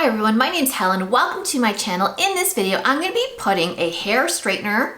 Hi everyone, my name's Helen. Welcome to my channel. In this video, I'm going to be putting a hair straightener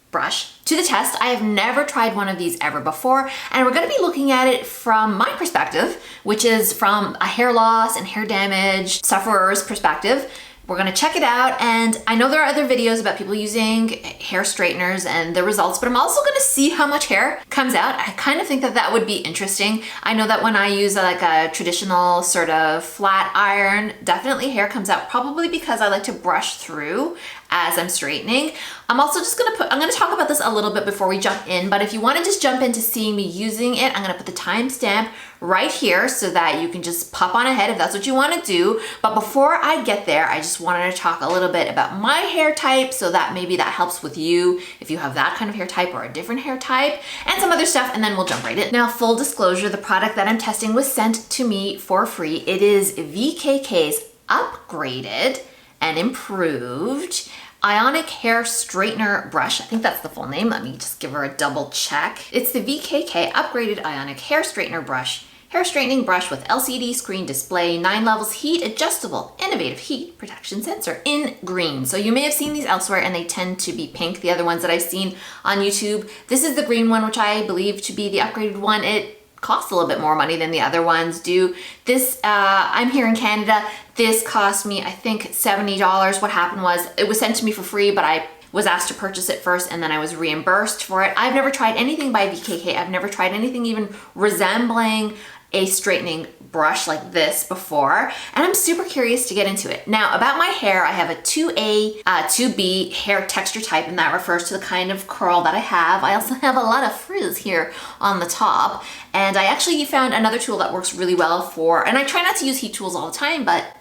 brush to the test. I have never tried one of these ever before, and we're going to be looking at it from my perspective, which is from a hair loss and hair damage sufferer's perspective. We're gonna check it out, and I know there are other videos about people using hair straighteners and the results, but I'm also gonna see how much hair comes out. I kind of think that that would be interesting. I know that when I use like a traditional sort of flat iron, definitely hair comes out, probably because I like to brush through as I'm straightening. I'm also just I'm gonna talk about this a little bit before we jump in, but if you wanna just jump into seeing me using it, I'm gonna put the timestamp right here so that you can just pop on ahead if that's what you wanna do. But before I get there, I just wanted to talk a little bit about my hair type so that maybe that helps with you if you have that kind of hair type or a different hair type and some other stuff, and then we'll jump right in. Now, full disclosure, the product that I'm testing was sent to me for free. It is VKK's upgraded and improved Ionic hair straightener brush. I think that's the full name. Let me just give her a double check. It's the VKK upgraded Ionic hair straightener brush. Hair straightening brush with LCD screen display, 9 levels heat adjustable, innovative heat protection sensor in green. So you may have seen these elsewhere and they tend to be pink. The other ones that I've seen on YouTube, this is the green one, which I believe to be the upgraded one. It costs a little bit more money than the other ones do. This, I'm here in Canada. This cost me, I think, $70. What happened was it was sent to me for free, but I was asked to purchase it first and then I was reimbursed for it. I've never tried anything by VKK. I've never tried anything even resembling a straightening brush like this before, and I'm super curious to get into it. Now, about my hair, I have a 2A, 2B hair texture type, and that refers to the kind of curl that I have. I also have a lot of frizz here on the top, and I actually found another tool that works really well for, and I try not to use heat tools all the time, but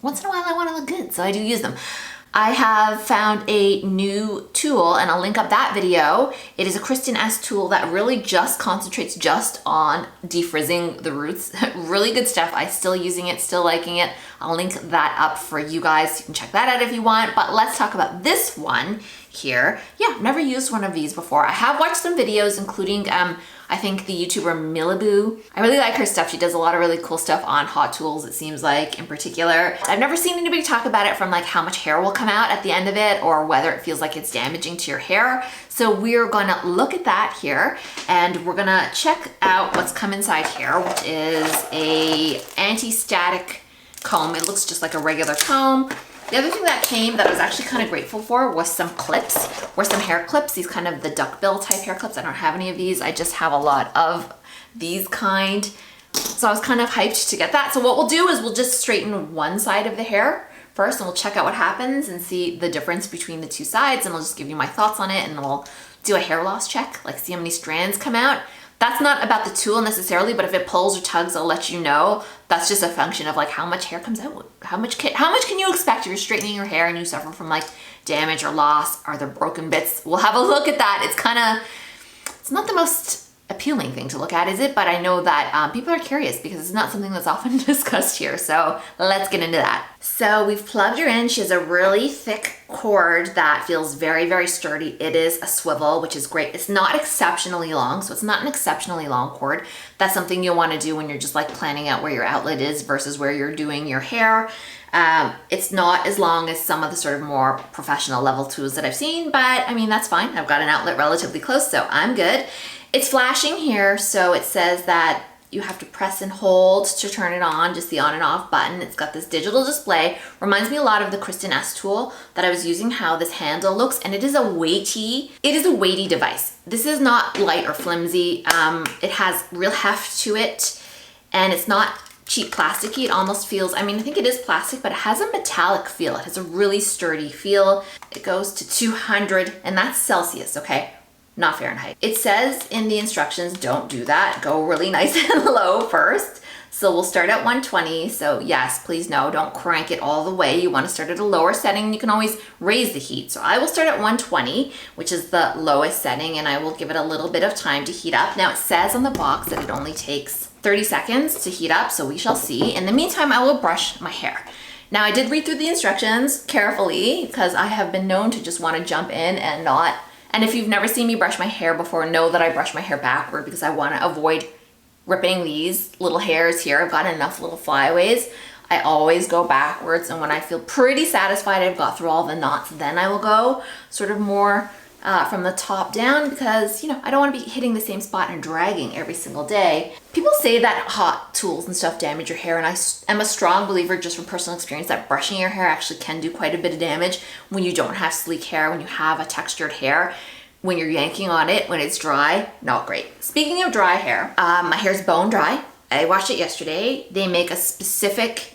once in a while I want to look good, so I do use them. I have found a new tool, and I'll link up that video. It is a Kristen S tool that really just concentrates just on defrizzing the roots. Really good stuff. I'm still using it, still liking it. I'll link that up for you guys. You can check that out if you want, but let's talk about this one here. Yeah, I've never used one of these before. I have watched some videos, including I think the YouTuber Miliboo. I really like her stuff. She does a lot of really cool stuff on hot tools, it seems like, in particular. I've never seen anybody talk about it from like how much hair will come out at the end of it or whether it feels like it's damaging to your hair. So we're gonna look at that here, and we're gonna check out what's come inside here, which is a anti-static comb. It looks just like a regular comb. The other thing that came that I was actually kind of grateful for was some clips, or some hair clips, these kind of the duckbill type hair clips. I don't have any of these. I just have a lot of these kind. So I was kind of hyped to get that. So what we'll do is we'll just straighten one side of the hair first, and we'll check out what happens and see the difference between the two sides, and I'll just give you my thoughts on it, and then we'll do a hair loss check, like see how many strands come out. That's not about the tool necessarily, but if it pulls or tugs, I'll let you know. That's just a function of like how much hair comes out. How much can you expect if you're straightening your hair and you suffer from like damage or loss? Are there broken bits? We'll have a look at that. It's not the most appealing thing to look at, is it? But I know that people are curious because it's not something that's often discussed here. So let's get into that. So we've plugged her in. She has a really thick cord that feels very, very sturdy. It is a swivel, which is great. It's not exceptionally long, so it's not an exceptionally long cord. That's something you'll want to do when you're just like planning out where your outlet is versus where you're doing your hair. It's not as long as some of the sort of more professional level tools that I've seen, but I mean, that's fine. I've got an outlet relatively close, so I'm good. It's flashing here, so it says that you have to press and hold to turn it on, just the on and off button. It's got this digital display. Reminds me a lot of the Kristen S tool that I was using, how this handle looks, and it is a weighty device. This is not light or flimsy. It has real heft to it, and it's not cheap plasticky. It almost feels, I mean, I think it is plastic, but it has a metallic feel. It has a really sturdy feel. It goes to 200, and that's Celsius, okay? Not Fahrenheit. It says in the instructions, don't do that. Go really nice and low first. So we'll start at 120. So yes, please no, don't crank it all the way. You want to start at a lower setting. You can always raise the heat. So I will start at 120, which is the lowest setting, and I will give it a little bit of time to heat up. Now it says on the box that it only takes 30 seconds to heat up, so we shall see. In the meantime, I will brush my hair. Now I did read through the instructions carefully because I have been known to just want to jump in and not. And if you've never seen me brush my hair before, know that I brush my hair backward because I want to avoid ripping these little hairs here. I've got enough little flyaways I always go backwards, and when I feel pretty satisfied I've got through all the knots, then I will go sort of more from the top down, because, you know, I don't want to be hitting the same spot and dragging every single day. People say that hot tools and stuff damage your hair, and I am a strong believer, just from personal experience, that brushing your hair actually can do quite a bit of damage when you don't have sleek hair, when you have a textured hair. When you're yanking on it, when it's dry, not great. Speaking of dry hair, my hair's bone dry. I washed it yesterday. They make a specific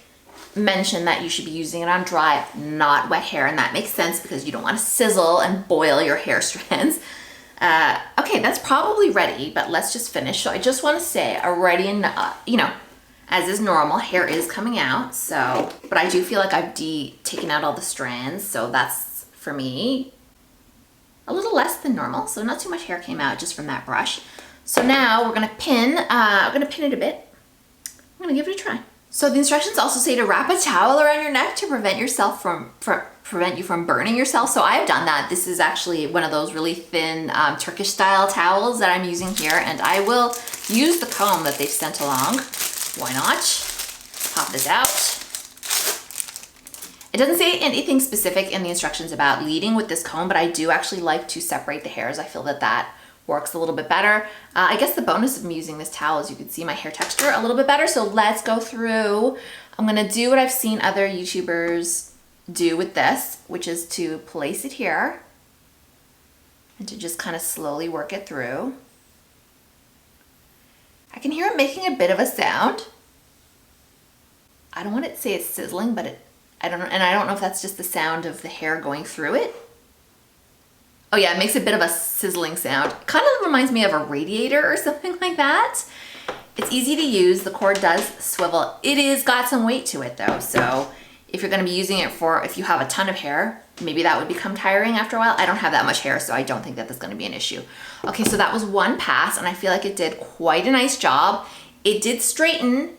mention that you should be using it on dry, not wet hair, and that makes sense because you don't want to sizzle and boil your hair strands. Okay, that's probably ready, but let's just finish. So I just want to say already, you know, as is normal, hair is coming out, so, but I do feel like I've taken out all the strands, so that's, for me, a little less than normal, so not too much hair came out just from that brush. So now we're gonna pin it a bit. I'm gonna give it a try. So the instructions also say to wrap a towel around your neck to prevent you from burning yourself. So I've done that. This is actually one of those really thin Turkish style towels that I'm using here, and I will use the comb that they've sent along. Why not? Pop this out. It doesn't say anything specific in the instructions about leading with this comb, but I do actually like to separate the hairs. I feel that that works a little bit better. I guess the bonus of me using this towel is you can see my hair texture a little bit better. So let's go through. I'm gonna do what I've seen other YouTubers do with this, which is to place it here and to just kind of slowly work it through. I can hear it making a bit of a sound. I don't want to say it's sizzling, but I don't know, and I don't know if that's just the sound of the hair going through it. Oh yeah, it makes a bit of a sizzling sound. Kind of reminds me of a radiator or something like that. It's easy to use. The cord does swivel. It is got some weight to it though, so if you're going to be using it for, if you have a ton of hair, maybe that would become tiring after a while. I don't have that much hair, so I don't think that that's going to be an issue. Okay, so that was one pass, and I feel like it did quite a nice job. It did straighten,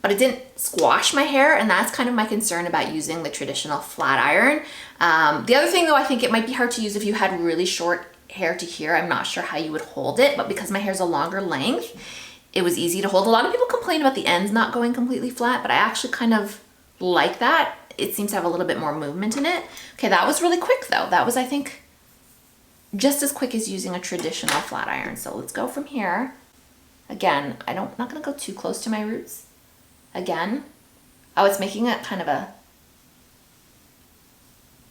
but it didn't squash my hair, and that's kind of my concern about using the traditional flat iron. The other thing though, I think it might be hard to use if you had really short hair to here. I'm not sure how you would hold it, but because my hair's a longer length, it was easy to hold. A lot of people complain about the ends not going completely flat, but I actually kind of like that. It seems to have a little bit more movement in it. Okay, that was really quick though. That was, I think, just as quick as using a traditional flat iron. So let's go from here. Again, I'm not gonna go too close to my roots. Again, oh, it's making a kind of a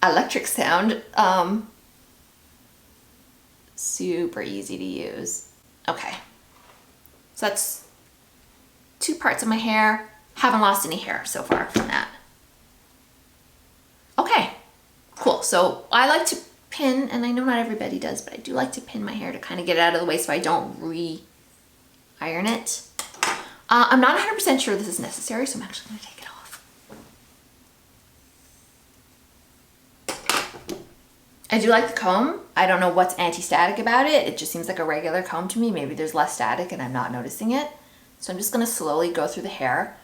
electric sound. Super easy to use. Okay, so that's 2 parts of my hair. Haven't lost any hair so far from that. Okay, cool. So I like to pin, and I know not everybody does, but I do like to pin my hair to kind of get it out of the way so I don't re-iron it. I'm not 100% sure this is necessary, so I'm actually going to take it off. I do like the comb. I don't know what's anti-static about it. It just seems like a regular comb to me. Maybe there's less static and I'm not noticing it. So I'm just going to slowly go through the hair.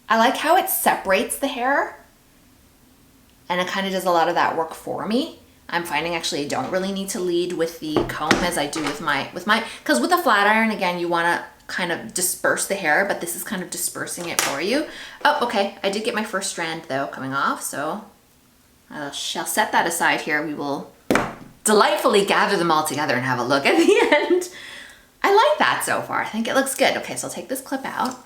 I like how it separates the hair, and it kind of does a lot of that work for me. I'm finding actually I don't really need to lead with the comb as I do with my, because with a flat iron, again, you want to kind of disperse the hair, but this is kind of dispersing it for you. Oh, okay. I did get my first strand though coming off, so I shall set that aside here. We will delightfully gather them all together and have a look at the end. I like that so far. I think it looks good. Okay, so I'll take this clip out.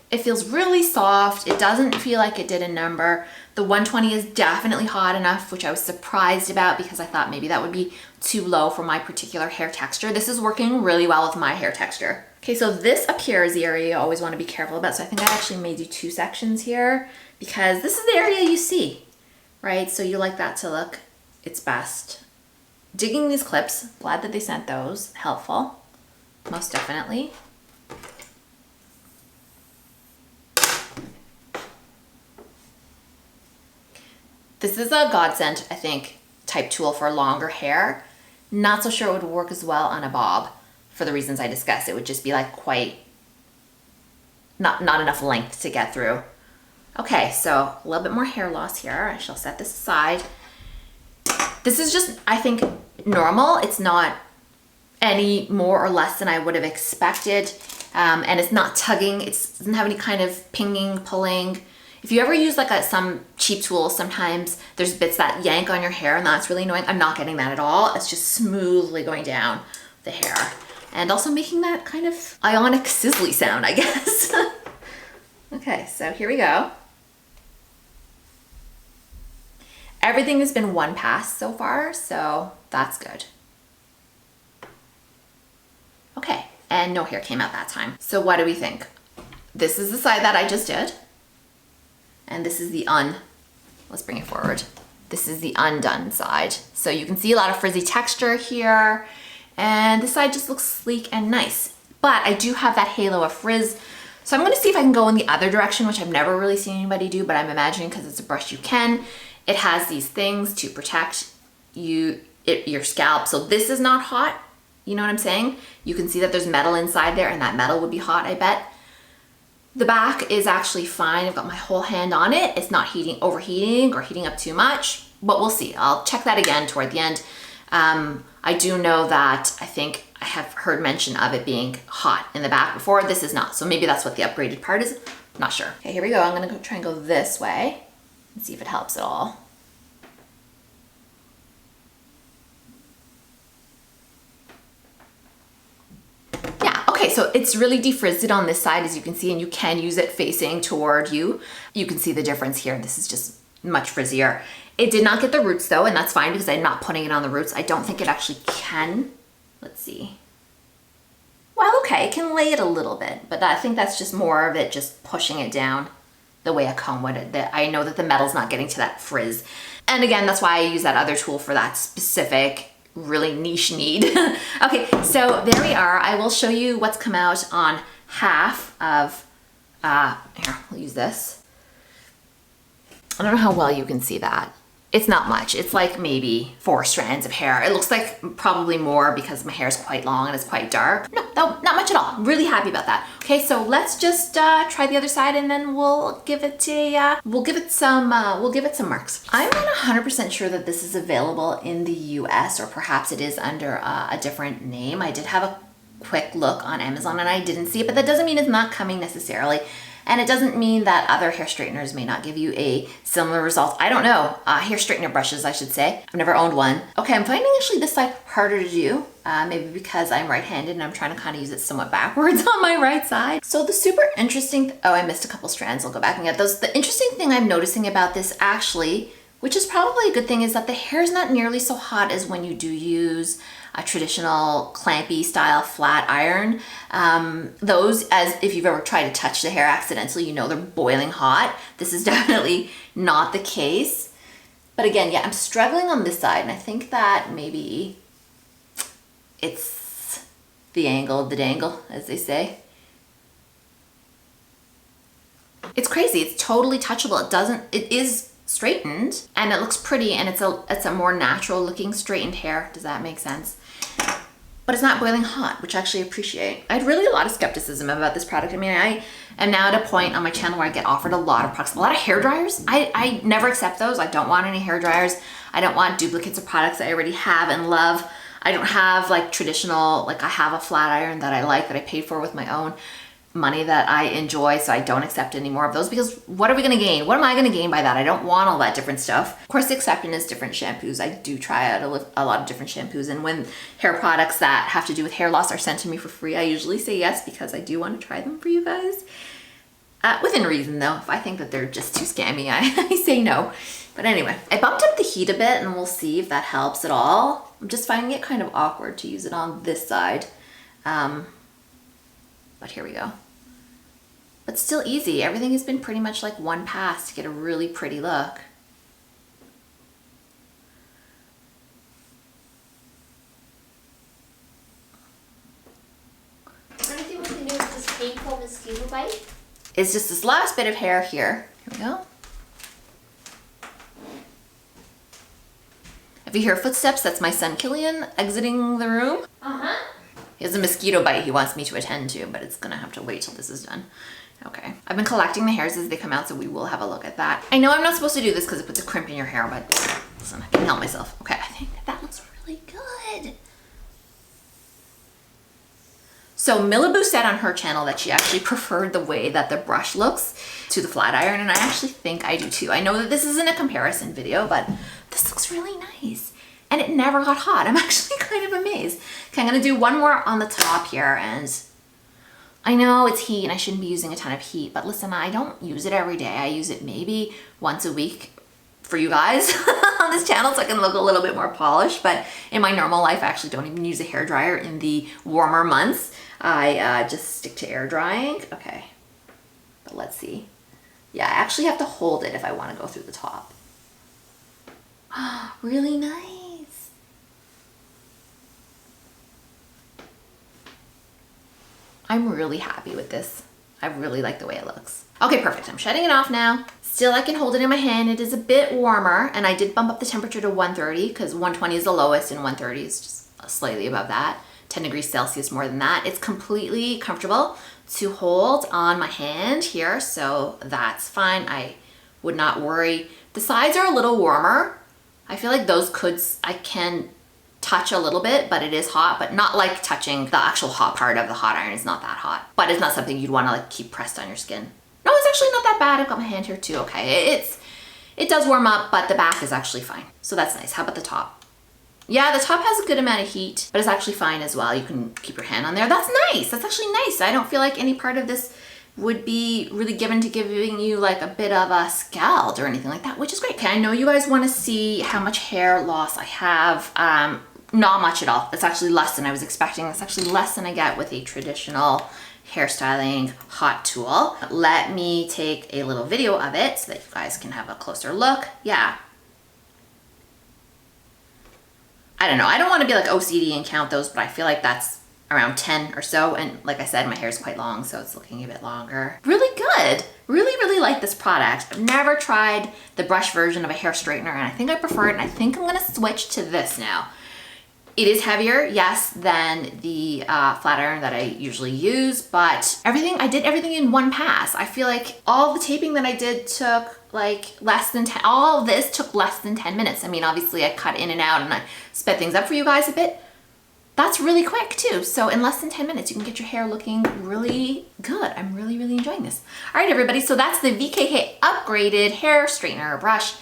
It feels really soft. It doesn't feel like it did a number. The 120 is definitely hot enough, which I was surprised about because I thought maybe that would be too low for my particular hair texture. This is working really well with my hair texture. Okay, so this up here is the area you always want to be careful about. So I think I actually may do 2 sections here because this is the area you see, right? So you like that to look its best. Digging these clips, glad that they sent those, helpful, most definitely. This is a godsend, I think, type tool for longer hair. Not so sure it would work as well on a bob for the reasons I discussed. It would just be like quite, not enough length to get through. Okay, so a little bit more hair loss here. I shall set this aside. This is just, I think, normal. It's not any more or less than I would have expected. and it's not tugging. It doesn't have any kind of pinging, pulling. If you ever use like some cheap tools, sometimes there's bits that yank on your hair and that's really annoying. I'm not getting that at all. It's just smoothly going down the hair and also making that kind of Ionic sizzly sound, I guess. Okay, so here we go. Everything has been one pass so far, so that's good. Okay, and no hair came out that time. So what do we think? This is the side that I just did. And this is the let's bring it forward. This is the undone side. So you can see a lot of frizzy texture here. And this side just looks sleek and nice. But I do have that halo of frizz. So I'm gonna see if I can go in the other direction, which I've never really seen anybody do, but I'm imagining because it's a brush you can. It has these things to protect your scalp. So this is not hot. You know what I'm saying? You can see that there's metal inside there and that metal would be hot, I bet. The back is actually fine. I've got my whole hand on it. It's not overheating or heating up too much, but we'll see. I'll check that again toward the end. I do know that I think I have heard mention of it being hot in the back before. This is not, so maybe that's what the upgraded part is. I'm not sure. Okay, here we go. I'm gonna try and go this way and see if it helps at all. Okay, so it's really defrizzed on this side, as you can see, and you can use it facing toward you. You can see the difference here. This is just much frizzier. It did not get the roots though, and that's fine because I'm not putting it on the roots. I don't think it actually can. Let's see. Well, okay, it can lay it a little bit, but I think that's just more of it just pushing it down the way a comb would. I know that the metal's not getting to that frizz. And again, that's why I use that other tool for that specific really niche need. Okay, so there we are. I will show you what's come out on half of, here, we'll use this. I don't know how well you can see that. It's not much. It's like maybe 4 strands of hair. It looks like probably more because my hair is quite long and it's quite dark. No, not much at all. Really happy about that. Okay, so let's just try the other side and then we'll give it some marks. I'm not 100% sure that this is available in the US, or perhaps it is under a different name. I did have a quick look on Amazon and I didn't see it, but that doesn't mean it's not coming necessarily. And it doesn't mean that other hair straighteners may not give you a similar result. I don't know. Hair straightener brushes, I should say. I've never owned one. Okay, I'm finding actually this side harder to do. Maybe because I'm right-handed and I'm trying to kind of use it somewhat backwards on my right side. So the super interesting, oh, I missed a couple strands. I'll go back and get those. The interesting thing I'm noticing about this actually, which is probably a good thing, is that the hair is not nearly so hot as when you do use a traditional clampy style flat iron. Those, as if you've ever tried to touch the hair accidentally, you know they're boiling hot. This is definitely not the case. But again, yeah, I'm struggling on this side, and I think that maybe it's the angle of the dangle, as they say. It's crazy, it's totally touchable. It is straightened and it looks pretty, and it's a more natural looking straightened hair. Does that make sense? But it's not boiling hot, which I actually appreciate. I had really a lot of skepticism about this product. I mean, I am now at a point on my channel where I get offered a lot of products, a lot of hair dryers. I never accept those. I don't want any hair dryers. I don't want duplicates of products I already have and love. I don't have like traditional, like I have a flat iron that I like, that I paid for with my own money that I enjoy, so I don't accept any more of those, because what are we gonna gain? What am I gonna gain by that? I don't want all that different stuff. Of course, the exception is different shampoos. I do try out a lot of different shampoos, and when hair products that have to do with hair loss are sent to me for free, I usually say yes, because I do want to try them for you guys. Within reason though. If I think that they're just too scammy, I say no. But anyway, I bumped up the heat a bit, and we'll see if that helps at all. I'm just finding it kind of awkward to use it on this side. But here we go. But still easy. Everything has been pretty much like one pass to get a really pretty look. Anything we can do with this painful mosquito bite? It's just this last bit of hair here. Here we go. If you hear footsteps, that's my son Killian exiting the room. He has a mosquito bite he wants me to attend to, but it's gonna have to wait till this is done. Okay, I've been collecting the hairs as they come out, so we will have a look at that. I know I'm not supposed to do this because it puts a crimp in your hair, but listen, I can't help myself. Okay, I think that looks really good. So Milliboo said on her channel that she actually preferred the way that the brush looks to the flat iron, and I actually think I do too. I know that this isn't a comparison video, but this looks really nice. And it never got hot. I'm actually kind of amazed. Okay, I'm gonna do one more on the top here, and I know it's heat and I shouldn't be using a ton of heat, but listen, I don't use it every day. I use it maybe once a week for you guys on this channel so I can look a little bit more polished, but in my normal life, I actually don't even use a hairdryer in the warmer months. I just stick to air drying. Okay, but let's see. Yeah, I actually have to hold it if I want to go through the top. Really nice. I'm really happy with this. I really like the way it looks. Okay, perfect. I'm shutting it off now. Still, I can hold it in my hand. It is a bit warmer, and I did bump up the temperature to 130 because 120 is the lowest and 130 is just slightly above that. 10 degrees Celsius more than that. It's completely comfortable to hold on my hand here, so that's fine. I would not worry. The sides are a little warmer. I feel like those I can touch a little bit, but it is hot, but not like touching the actual hot part of the hot iron. Is not that hot, but it's not something you'd want to like keep pressed on your skin. No, it's actually not that bad. I've got my hand here too. Okay, it does warm up, but the back is actually fine. So that's nice. How about the top? Yeah, the top has a good amount of heat, but it's actually fine as well. You can keep your hand on there. That's nice. That's actually nice. I don't feel like any part of this would be really given to giving you like a bit of a scald or anything like that, which is great. Okay, I know you guys want to see how much hair loss I have. Not much at all. That's actually less than I was expecting. That's actually less than I get with a traditional hairstyling hot tool. Let me take a little video of it so that you guys can have a closer look. Yeah. I don't know. I don't want to be like OCD and count those, but I feel like that's around 10 or so. And like I said, my hair is quite long, so it's looking a bit longer. Really good. Really, really like this product. I've never tried the brush version of a hair straightener, and I think I prefer it, and I think I'm going to switch to this now. It is heavier, yes, than the flat iron that I usually use, but I did everything in one pass. I feel like all the taping that I did took like less than 10, all of this took less than 10 minutes. I mean, obviously I cut in and out and I sped things up for you guys a bit. That's really quick too. So in less than 10 minutes, you can get your hair looking really good. I'm really, really enjoying this. All right, everybody. So that's the VKK upgraded hair straightener brush.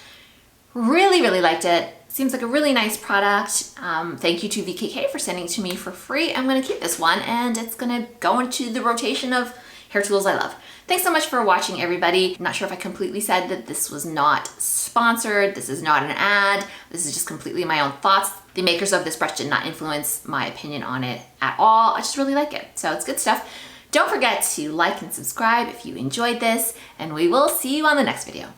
Really, really liked it. Seems like a really nice product. Thank you to VKK for sending it to me for free. I'm gonna keep this one, and it's gonna go into the rotation of hair tools I love. Thanks so much for watching, everybody. I'm not sure if I completely said that this was not sponsored. This is not an ad. This is just completely my own thoughts. The makers of this brush did not influence my opinion on it at all. I just really like it. So it's good stuff. Don't forget to like and subscribe if you enjoyed this, and we will see you on the next video.